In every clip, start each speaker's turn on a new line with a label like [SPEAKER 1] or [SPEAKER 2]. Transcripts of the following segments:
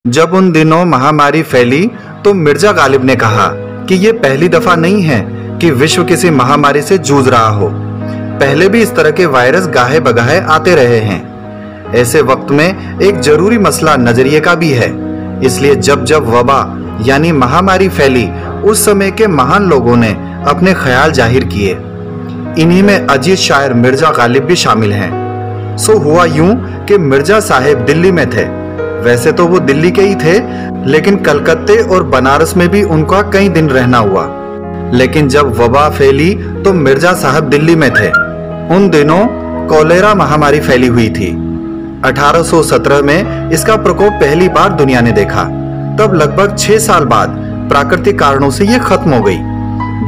[SPEAKER 1] जब उन दिनों महामारी फैली तो मिर्जा गालिब ने कहा कि ये पहली दफा नहीं है कि विश्व किसी महामारी से जूझ रहा हो। पहले भी इस तरह के वायरस गाहे बगाहे आते रहे हैं। ऐसे वक्त में एक जरूरी मसला नजरिए का भी है। इसलिए जब जब वबा यानी महामारी फैली, उस समय के महान लोगों ने अपने ख्याल जाहिर किए। इन्हीं में अजीज शायर मिर्जा गालिब भी शामिल हैं। सो हुआ यूं कि मिर्जा साहेब दिल्ली में थे। वैसे तो वो दिल्ली के ही थे, लेकिन कलकत्ते और बनारस में भी उनका कई दिन रहना हुआ। लेकिन जब वबा फैली तो मिर्जा साहब दिल्ली में थे। उन दिनों कोलेरा महामारी फैली हुई थी। 1817 में इसका प्रकोप पहली बार दुनिया ने देखा। तब लगभग 6 साल बाद प्राकृतिक कारणों से ये खत्म हो गई।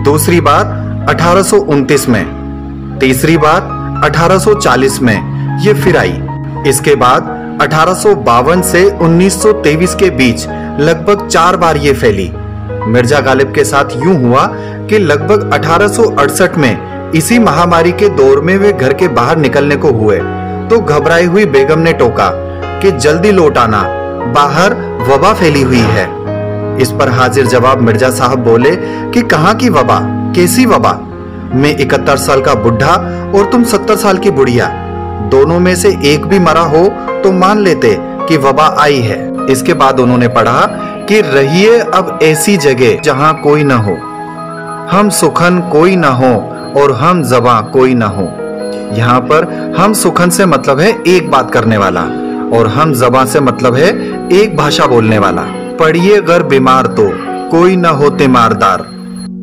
[SPEAKER 1] दूसरी बात 1829 में, तीसरी बात 1840 में ये फिर आई। इसके बाद 1852 से 1923 के बीच लगभग 4 बार ये फैली। मिर्जा गालिब के साथ यूं हुआ कि लगभग 1868 में इसी महामारी के दौर में वे घर के बाहर निकलने को हुए तो घबराई हुई बेगम ने टोका कि जल्दी लौट आना, बाहर वबा फैली हुई है। इस पर हाजिर जवाब मिर्जा साहब बोले कि कहाँ की वबा, कैसी वबा? मैं 71 साल का बुढ़ा और तुम 70 साल की बुढ़िया, दोनों में से एक भी मरा हो तो मान लेते कि वबा आई है। इसके बाद उन्होंने पढ़ा कि रहिए अब ऐसी जगह जहां कोई न हो, हम सुखन कोई न हो और हम ज़बां कोई न हो। यहाँ पर हम सुखन से मतलब है एक बात करने वाला और हम ज़बां से मतलब है एक भाषा बोलने वाला। पढ़िए अगर बीमार तो कोई न हो तीमारदार,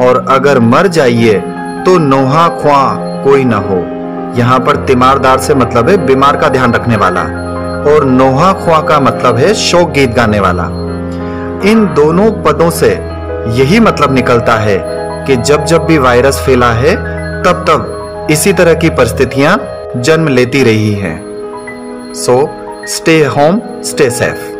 [SPEAKER 1] और अगर मर जाइए तो नोहा ख्वा कोई न हो। यहाँ पर तीमारदार से मतलब है बीमार का ध्यान रखने वाला और नोहा ख्वा का मतलब है शोक गीत गाने वाला। इन दोनों पदों से यही मतलब निकलता है कि जब जब भी वायरस फैला है तब तब इसी तरह की परिस्थितियां जन्म लेती रही हैं। So stay home, stay safe.